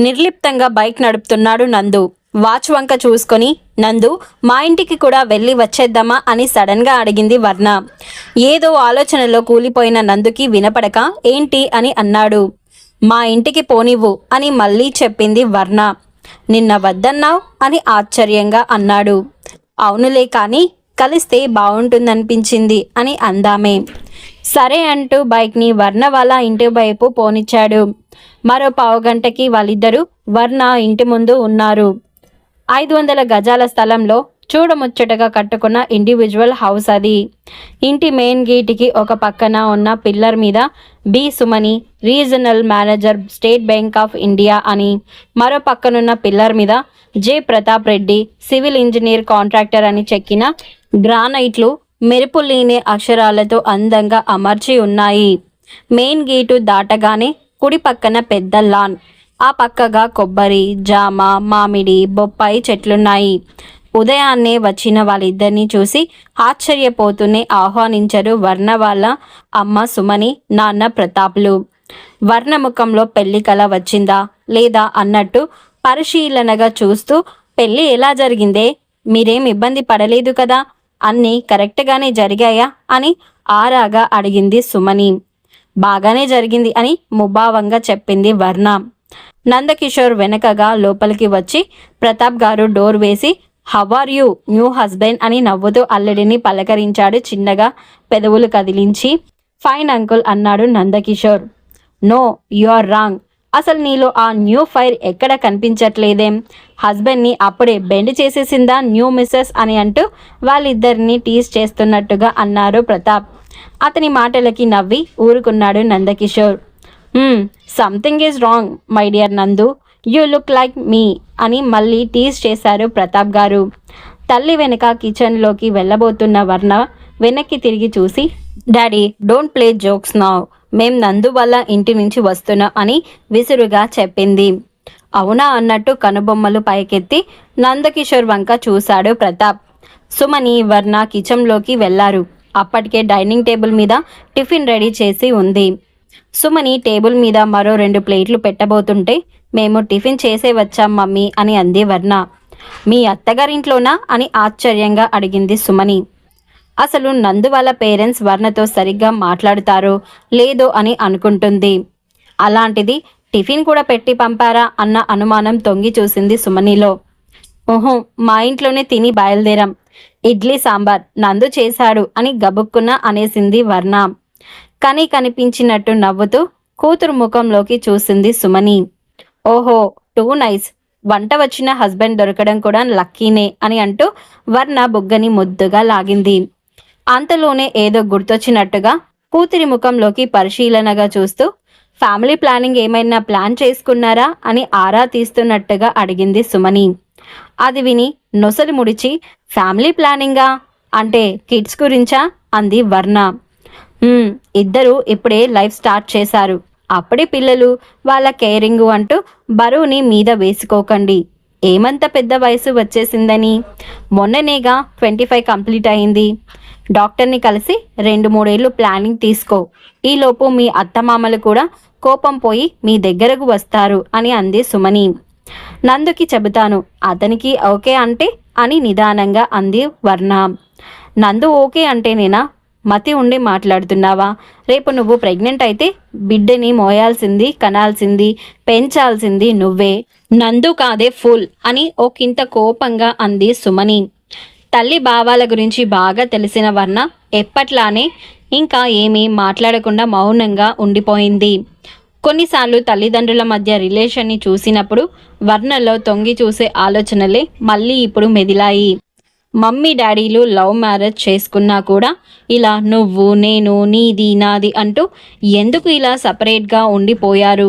నిర్లిప్తంగా బైక్ నడుపుతున్నాడు నందు. వాచ్ వంక చూసుకొని, నందు మా ఇంటికి కూడా వెళ్ళి వచ్చేద్దామా అని సడన్గా అడిగింది వర్ణ. ఏదో ఆలోచనలో కూలిపోయిన నందుకి వినపడక ఏంటి అని అన్నాడు. మా ఇంటికి పోనివ్వు అని మళ్ళీ చెప్పింది వర్ణ. నిన్న వద్దన్నావు అని ఆశ్చర్యంగా అన్నాడు. అవునులే కానీ కలిస్తే బాగుంటుందనిపించింది అని అందామే. సరే అంటూ బైక్ని వర్ణ వాళ్ళ ఇంటి వైపు పోనిచ్చాడు. మరో పావుగంటకి వాళ్ళిద్దరూ వర్ణ ఇంటి ముందు ఉన్నారు. 500 గజాల స్థలంలో చూడముచ్చటగా కట్టుకున్న ఇండివిజువల్ హౌస్ అది. ఇంటి మెయిన్ గేటుకి ఒక పక్కన ఉన్న పిల్లర్ మీద B Sumani, regional manager, State Bank of India అని, మరో పక్కనున్న పిల్లర్ మీద J Pratap Reddy, civil engineer contractor అని చెక్కిన గ్రానైట్లు మెరుపులీనే అక్షరాలతో అందంగా అమర్చి ఉన్నాయి. మెయిన్ గేటు దాటగానే కుడి పక్కన పెద్ద లాన్, ఆ పక్కగా కొబ్బరి, జామ, మామిడి, బొప్పాయి చెట్లున్నాయి. ఉదయాన్నే వచ్చిన వాళ్ళిద్దరినీ చూసి ఆశ్చర్యపోతూనే ఆహ్వానించారు వర్ణ వాళ్ళ అమ్మ సుమని, నాన్న ప్రతాప్లు. వర్ణ ముఖంలో పెళ్లి కల వచ్చిందా లేదా అన్నట్టు పరిశీలనగా చూస్తూ, పెళ్ళి ఎలా జరిగిందే, మీరేం ఇబ్బంది పడలేదు కదా, అన్నీ కరెక్ట్గానే జరిగాయా అని ఆరాగా అడిగింది సుమని. బాగానే జరిగింది అని ముభావంగా చెప్పింది వర్ణ. నందకిషోర్ వెనకగా లోపలికి వచ్చి ప్రతాప్ గారు డోర్ వేసి, how are you new husband అని నవ్వుతూ అల్లుడిని పలకరించాడు చిన్నగా పెదవులు కదిలించి. ఫైన్ అంకుల్ అన్నాడు Nandakishore. No, you are wrong. అసలు నీలో ఆ న్యూ ఫైర్ ఎక్కడ కనిపించట్లేదేం? హస్బెండ్ని అప్పుడే బెండ్ చేసేసిందా న్యూ మిస్సెస్ అని అంటూ వాళ్ళిద్దరిని టీజ్ చేస్తున్నట్టుగా అన్నారు ప్రతాప్. అతని మాటలకి నవ్వి ఊరుకున్నాడు Nandakishore. Something is wrong my dear నందు, యూ లుక్ లైక్ మీ అని మళ్ళీ టీజ్ చేశారు ప్రతాప్ గారు. తల్లి వెనక కిచెన్లోకి వెళ్ళబోతున్న వర్ణ వెనక్కి తిరిగి చూసి, daddy don't play jokes now, మేం నందు వల్ల ఇంటి నుంచి వస్తున్నాం అని విసురుగా చెప్పింది. అవునా అన్నట్టు కనుబొమ్మలు పైకెత్తి నందకిషోర్ వంక చూశాడు ప్రతాప్. సుమని, వర్ణ కిచెన్లోకి వెళ్లారు. అప్పటికే డైనింగ్ టేబుల్ మీద టిఫిన్ రెడీ చేసి ఉంది. సుమని టేబుల్ మీద మరో 2 ప్లేట్లు పెట్టబోతుంటే, మేము టిఫిన్ చేసే వచ్చాం మమ్మీ అని అంది వర్ణ. మీ అత్తగారింట్లోనా అని ఆశ్చర్యంగా అడిగింది సుమని. అసలు నందు వాళ్ళ పేరెంట్స్ వర్ణతో సరిగ్గా మాట్లాడుతారో లేదో అని అనుకుంటుంది. అలాంటిది టిఫిన్ కూడా పెట్టి పంపారా అన్న అనుమానం తొంగి చూసింది సుమనిలో. ఓహో, మా ఇంట్లోనే తిని బయలుదేరాం. ఇడ్లీ సాంబార్ నందు చేశాడు అని గబుక్కున అనేసింది వర్ణ. కని కనిపించినట్టు నవ్వుతూ కూతురు ముఖంలోకి చూసింది సుమని. ఓహో, టూ నైస్. వంట వచ్చిన హస్బెండ్ దొరకడం కూడా లక్కీనే అని అంటూ వర్ణ బుగ్గని ముద్దుగా లాగింది. అంతలోనే ఏదో గుర్తొచ్చినట్టుగా కూతురి ముఖంలోకి పరిశీలనగా చూస్తూ, ఫ్యామిలీ ప్లానింగ్ ఏమైనా ప్లాన్ చేసుకున్నారా అని ఆరా తీస్తున్నట్టుగా అడిగింది సుమని. అది విని నొసలు ముడిచి, ఫ్యామిలీ ప్లానింగా అంటే కిడ్స్ గురించా అంది వర్ణ. ఇద్దరు ఇప్పుడే లైఫ్ స్టార్ట్ చేశారు. అప్పుడే పిల్లలు, వాళ్ళ కేరింగు అంటూ బరువుని మీద వేసుకోకండి. ఏమంత పెద్ద వయసు వచ్చేసిందని? మొన్ననేగా 25 కంప్లీట్ అయింది. డాక్టర్ని కలిసి 2-3 ఏళ్ళు ప్లానింగ్ తీసుకో. ఈలోపు మీ అత్తమామలు కూడా కోపం పోయి మీ దగ్గరకు వస్తారు అని అంది సుమని. నందుకి చెబుతాను, అతనికి ఓకే అంటే అని నిదానంగా అంది వర్ణ. నందు ఓకే అంటేనేనా? మతి ఉండి మాట్లాడుతున్నావా? రేపు నువ్వు ప్రెగ్నెంట్ అయితే బిడ్డని మోయాల్సింది, కనాల్సింది, పెంచాల్సింది నువ్వే, నందు కాదే ఫుల్ అని ఒకంత కోపంగా అంది సుమని. తల్లి భావాల గురించి బాగా తెలిసిన వర్ణ ఎప్పట్లానే ఇంకా ఏమీ మాట్లాడకుండా మౌనంగా ఉండిపోయింది. కొన్నిసార్లు తల్లిదండ్రుల మధ్య రిలేషన్ని చూసినప్పుడు వర్ణలో తొంగి చూసే ఆలోచనలే మళ్ళీ ఇప్పుడు మెదిలాయి. మమ్మీ డాడీలు లవ్ మ్యారేజ్ చేసుకున్నా కూడా ఇలా నువ్వు, నేను, నీది, నాది అంటూ ఎందుకు ఇలా సపరేట్గా ఉండిపోయారు?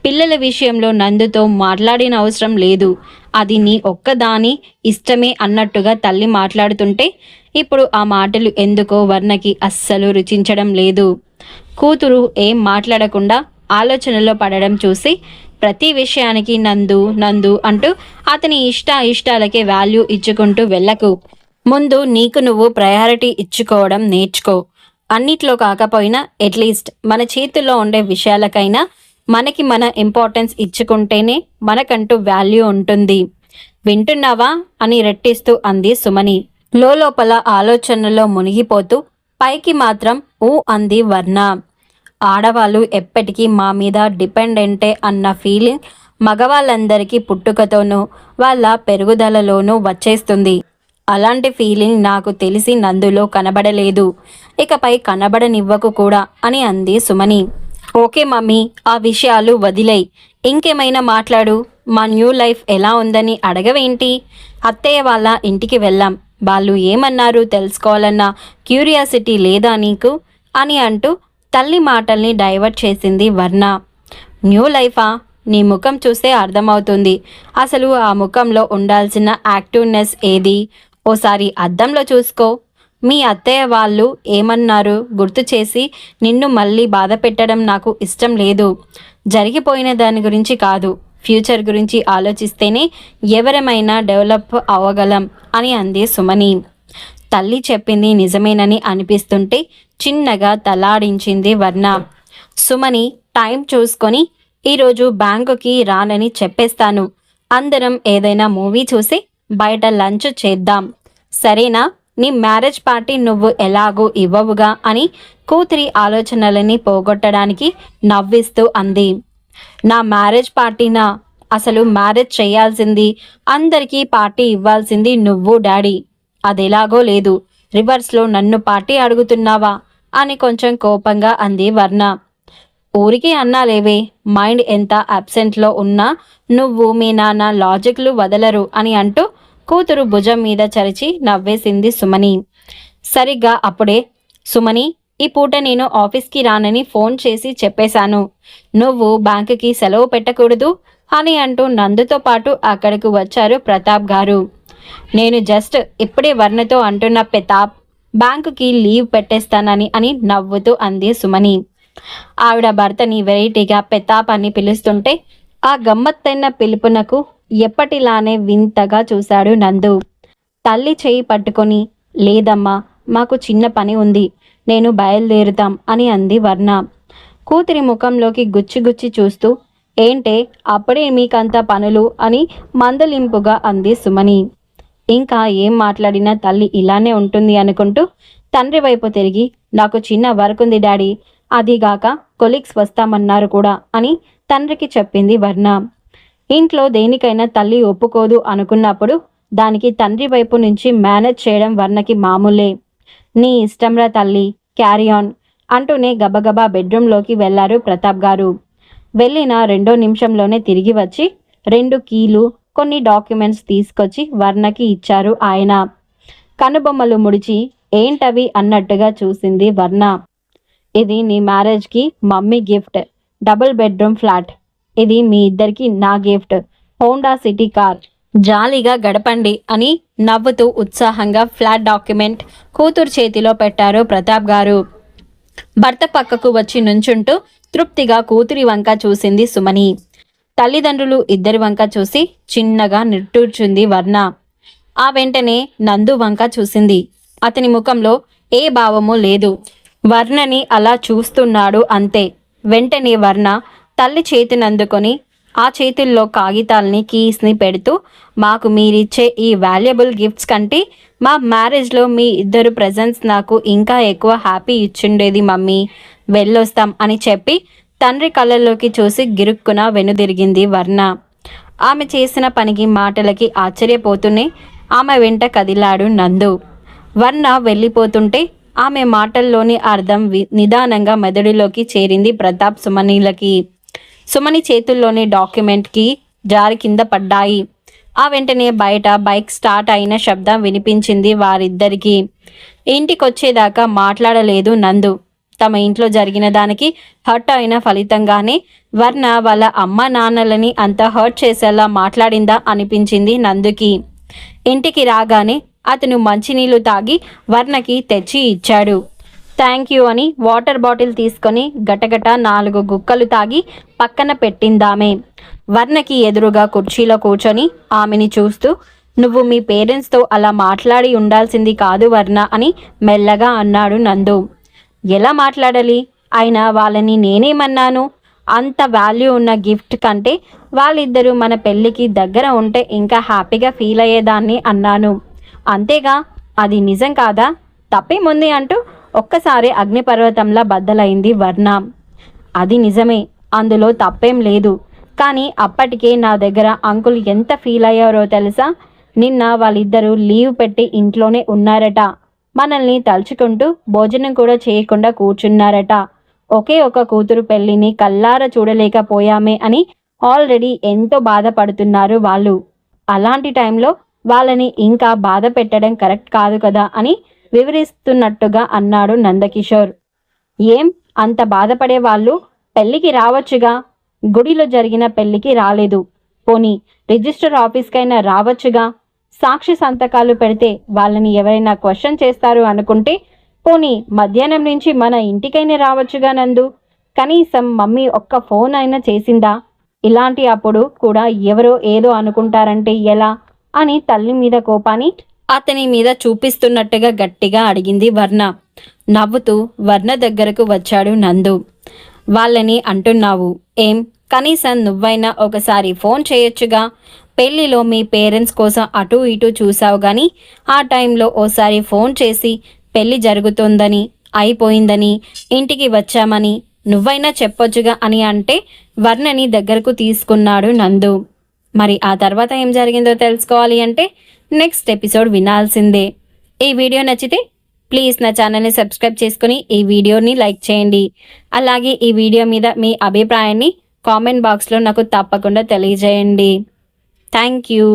పిల్లల విషయంలో నందుతో మాట్లాడిన అవసరం లేదు, అది నీ ఒక్కదాని ఇష్టమే అన్నట్టుగా తల్లి మాట్లాడుతుంటే ఇప్పుడు ఆ మాటలు ఎందుకో వర్ణకి అస్సలు రుచించడం లేదు. కూతురు ఏం మాట్లాడకుండా ఆలోచనలో పడడం చూసి ప్రతి విషయానికి నందు నందు అంటూ అతని ఇష్టాలకే వాల్యూ ఇచ్చుకుంటూ వెళ్ళకు. ముందు నీకు నువ్వు ప్రయారిటీ ఇచ్చుకోవడం నేర్చుకో. అన్నిట్లో కాకపోయినా అట్లీస్ట్ మన చేతుల్లో ఉండే విషయాలకైనా మనకి మన ఇంపార్టెన్స్ ఇచ్చుకుంటేనే మనకంటూ వాల్యూ ఉంటుంది. వింటున్నావా అని రెట్టిస్తూ అంది సుమని. లోపల ఆలోచనలో మునిగిపోతూ పైకి మాత్రం ఊ అంది వర్ణ. ఆడవాళ్ళు ఎప్పటికీ మా మీద డిపెండెంటే అన్న ఫీలింగ్ మగవాళ్ళందరికీ పుట్టుకతోనూ వాళ్ళ పెరుగుదలలోనూ వచ్చేస్తుంది. అలాంటి ఫీలింగ్ నాకు తెలిసి నందులో కనబడలేదు. ఇకపై కనబడనివ్వకు కూడా అని అంది సుమని. ఓకే మమ్మీ, ఆ విషయాలు వదిలేయ్. ఇంకేమైనా మాట్లాడు. మా న్యూ లైఫ్ ఎలా ఉందని అడగవేంటి? అత్తయ్య వాళ్ళ ఇంటికి వెళ్ళాం. వాళ్ళు ఏమన్నారు తెలుసుకోవాలన్న క్యూరియాసిటీ లేదా నీకు అని అంటూ తల్లి మాటల్ని డైవర్ట్ చేసింది వర్ణ. న్యూ లైఫా? నీ ముఖం చూస్తే అర్థమవుతుంది. అసలు ఆ ముఖంలో ఉండాల్సిన యాక్టివ్నెస్ ఏది? ఓసారి అద్దంలో చూసుకో. మీ అత్తయ్య వాళ్ళు ఏమన్నారు గుర్తు చేసి నిన్ను మళ్ళీ బాధ పెట్టడం నాకు ఇష్టం లేదు. జరిగిపోయిన దాని గురించి కాదు, ఫ్యూచర్ గురించి ఆలోచిస్తేనే ఎవరమైనా డెవలప్ అవ్వగలం అని అంది సుమని. తల్లి చెప్పింది నిజమేనని అనిపిస్తుంటే చిన్నగా తలాడించింది వర్ణ. సుమని టైం చూసుకొని ఈరోజు బ్యాంకుకి రానని చెప్పేస్తాను. అందరం ఏదైనా మూవీ చూసి బయట లంచ్ చేద్దాం, సరేనా? నీ మ్యారేజ్ పార్టీ నువ్వు ఎలాగూ ఇవ్వవుగా అని కూతురి ఆలోచనలని పోగొట్టడానికి నవ్విస్తూ అంది. నా మ్యారేజ్ పార్టీనా? అసలు మ్యారేజ్ చేయాల్సింది, అందరికీ పార్టీ ఇవ్వాల్సింది నువ్వు డాడీ. అదెలాగో లేదు. రివర్స్లో నన్ను పార్టీ అడుగుతున్నావా అని కొంచెం కోపంగా అంది వర్ణ. ఊరికి అన్నాలేవే, మైండ్ ఎంత అబ్సెంట్లో ఉన్నా నువ్వు మీ నాన్న లాజిక్లు వదలరు అని అంటూ కూతురు భుజం మీద చరిచి నవ్వేసింది సుమని. సరిగ్గా అప్పుడే సుమని, ఈ పూట నేను ఆఫీస్కి రానని ఫోన్ చేసి చెప్పేశాను. నువ్వు బ్యాంకుకి సెలవు పెట్టకూడదు అని అంటూ నందుతో పాటు అక్కడికి వచ్చారు ప్రతాప్ గారు. నేను జస్ట్ ఇప్పుడే వర్ణతో అంటున్న ప్రతాప్ బ్యాంకుకి లీవ్ పెట్టేస్తానని అని నవ్వుతూ అంది సుమని. ఆవిడ భర్తని వెరైటీగా ప్రతాప్ అని పిలుస్తుంటే ఆ గమ్మత్తైన పిలుపునకు ఎప్పటిలానే వింతగా చూశాడు నందు. తల్లి చేయి పట్టుకొని, లేదమ్మా, మాకు చిన్న పని ఉంది, నేను బయలుదేరుతాం అని అంది వర్ణ. కూతురి ముఖంలోకి గుచ్చి చూస్తూ, ఏంటే అప్పుడే మీకంత పనులు అని మందలింపుగా అంది సుమని. ఇంకా ఏం మాట్లాడినా తల్లి ఇలానే ఉంటుంది అనుకుంటూ తండ్రి వైపు తిరిగి, నాకు చిన్న వర్క్ ఉంది డాడీ, అదిగాక కొలీగ్స్ వస్తామన్నారు కూడా అని తండ్రికి చెప్పింది వర్ణ. ఇంట్లో దేనికైనా తల్లి ఒప్పుకోదు అనుకున్నప్పుడు దానికి తండ్రి వైపు నుంచి మేనేజ్ చేయడం వర్ణకి మామూలే. నీ ఇష్టంరా తల్లి, క్యారీ ఆన్ అంటూనే గబగబా బెడ్రూమ్లోకి వెళ్లారు ప్రతాప్ గారు. వెళ్ళిన 2 నిమిషంలోనే తిరిగి వచ్చి 2 కీలు, కొన్ని డాక్యుమెంట్స్ తీసుకొచ్చి వర్ణకి ఇచ్చారు ఆయన. కనుబొమ్మలు ముడిచి ఏంటవి అన్నట్టుగా చూసింది వర్ణ. ఇది నీ మ్యారేజ్కి mummy gift, double bedroom flat. ఇది మీ ఇద్దరికి నా గిఫ్ట్, హోండా సిటీ కార్. జాలీగా గడపండి అని నవ్వుతూ ఉత్సాహంగా ఫ్లాట్ డాక్యుమెంట్ కూతురు చేతిలో పెట్టారు ప్రతాప్ గారు. భర్త పక్కకు వచ్చి నుంచుంటూ తృప్తిగా కూతురి వంక చూసింది సుమని. తల్లిదండ్రులు ఇద్దరి వంక చూసి చిన్నగా నిట్టూర్చుంది వర్ణ. ఆ వెంటనే నందు వంక చూసింది. అతని ముఖంలో ఏ భావము లేదు. వర్ణని అలా చూస్తున్నాడు అంతే. వెంటనే వర్ణ తల్లి చేతినందుకొని ఆ చేతుల్లో కాగితాల్ని, కీస్ని పెడుతూ, మాకు మీరిచ్చే ఈ వాల్యుబుల్ గిఫ్ట్స్ కంటే మా మ్యారేజ్లో మీ ఇద్దరు ప్రెజెన్స్ నాకు ఇంకా ఎక్కువ హ్యాపీ ఇచ్చుండేది మమ్మీ, వెళ్ళొస్తాం అని చెప్పి తండ్రి కళ్ళల్లోకి చూసి గిరుక్కున వెనుదిరిగింది వర్ణ. ఆమె చేసిన పనికి, మాటలకి ఆశ్చర్యపోతూనే ఆమె వెంట కదిలాడు నందు. వర్ణ వెళ్ళిపోతుంటే ఆమె మాటల్లోని అర్థం నిదానంగా మెదడులోకి చేరింది ప్రతాప్ సుమనిలకి. సుమని చేతుల్లోని డాక్యుమెంట్కి జారి కింద పడ్డాయి. ఆ వెంటనే బయట బైక్ స్టార్ట్ అయిన శబ్దం వినిపించింది వారిద్దరికీ. ఇంటికొచ్చేదాకా మాట్లాడలేదు నందు. తమ ఇంట్లో జరిగిన దానికి హర్ట్ అయిన ఫలితంగానే వర్ణ వాళ్ళ అమ్మ నాన్నలని అంత హర్ట్ చేసేలా మాట్లాడిందా అనిపించింది నందుకి. ఇంటికి రాగానే అతను మంచినీళ్లు తాగి వర్ణకి తెచ్చి ఇచ్చాడు. థ్యాంక్ యూ అని వాటర్ బాటిల్ తీసుకొని గటగట 4 గుక్కలు తాగి పక్కన పెట్టిందామే. వర్ణకి ఎదురుగా కుర్చీలో కూర్చొని ఆమెని చూస్తూ, నువ్వు మీ పేరెంట్స్తో అలా మాట్లాడి ఉండాల్సింది కాదు వర్ణ అని మెల్లగా అన్నాడు నందు. ఎలా మాట్లాడాలి? అయినా వాళ్ళని నేనేమన్నాను? అంత వాల్యూ ఉన్న గిఫ్ట్ కంటే వాళ్ళిద్దరూ మన పెళ్ళికి దగ్గర ఉంటే ఇంకా హ్యాపీగా ఫీల్ అయ్యేదాన్ని అన్నాను. అంతేగా, అది నిజం కాదా? తప్పేముంది అంటూ ఒక్కసారి అగ్నిపర్వతంలా బద్దలైంది వర్ణ. అది నిజమే, అందులో తప్పేం లేదు. కానీ అప్పటికే నా దగ్గర అంకుల్ ఎంత ఫీల్ అయ్యారో తెలుసా? నిన్న వాళ్ళిద్దరూ లీవ్ పెట్టి ఇంట్లోనే ఉన్నారట. మనల్ని తలుచుకుంటూ భోజనం కూడా చేయకుండా కూర్చున్నారట. ఒకే ఒక కూతురు పెళ్ళిని కల్లారా చూడలేకపోయామే అని ఆల్రెడీ ఎంతో బాధపడుతున్నారు వాళ్ళు. అలాంటి టైంలో వాళ్ళని ఇంకా బాధ పెట్టడం కరెక్ట్ కాదు కదా అని వివరిస్తున్నట్టుగా అన్నాడు నందకిషోర్. ఏం అంత బాధపడే వాళ్ళు పెళ్ళికి రావచ్చుగా, గుడిలో జరిగిన పెళ్ళికి రాలేదు. పోనీ రిజిస్టర్ ఆఫీస్కైనా రావచ్చుగా. సాక్షి సంతకాలు పెడితే వాళ్ళని ఎవరైనా క్వశ్చన్ చేస్తారు అనుకుంటే పోనీ మధ్యాహ్నం నుంచి మన ఇంటికైనా రావచ్చుగా నందు. కనీసం మమ్మీ ఒక్క ఫోన్ అయినా చేసిందా? ఇలాంటి అప్పుడు కూడా ఎవరో ఏదో అనుకుంటారంటే ఎలా అని తల్లి మీద కోపాన్ని అతని మీద చూపిస్తున్నట్టుగా గట్టిగా అడిగింది వర్ణ. నవ్వుతూ వర్ణ దగ్గరకు వచ్చాడు నందు. వాళ్ళని అంటున్నావు ఏం? కనీసం నువ్వైనా ఒకసారి ఫోన్ చేయొచ్చుగా. పెళ్లిలో మీ పేరెంట్స్ కోసం అటు ఇటు చూసావు కానీ ఆ టైంలో ఓసారి ఫోన్ చేసి పెళ్లి జరుగుతుందని, అయిపోయిందని, ఇంటికి వచ్చామని నువ్వైనా చెప్పొచ్చుగా అని అంటే వర్ణని దగ్గరకు తీసుకున్నాడు నందు. మరి ఆ తర్వాత ఏం జరిగిందో తెలుసుకోవాలి అంటే నెక్స్ట్ ఎపిసోడ్ వినాల్సిందే. ఈ వీడియో నచ్చితే ప్లీజ్ నా ఛానల్ని సబ్స్క్రైబ్ చేసుకుని ఈ వీడియోని లైక్ చేయండి. అలాగే ఈ వీడియో మీద మీ అభిప్రాయాన్ని కామెంట్ బాక్స్లో నాకు తప్పకుండా తెలియజేయండి. Thank you.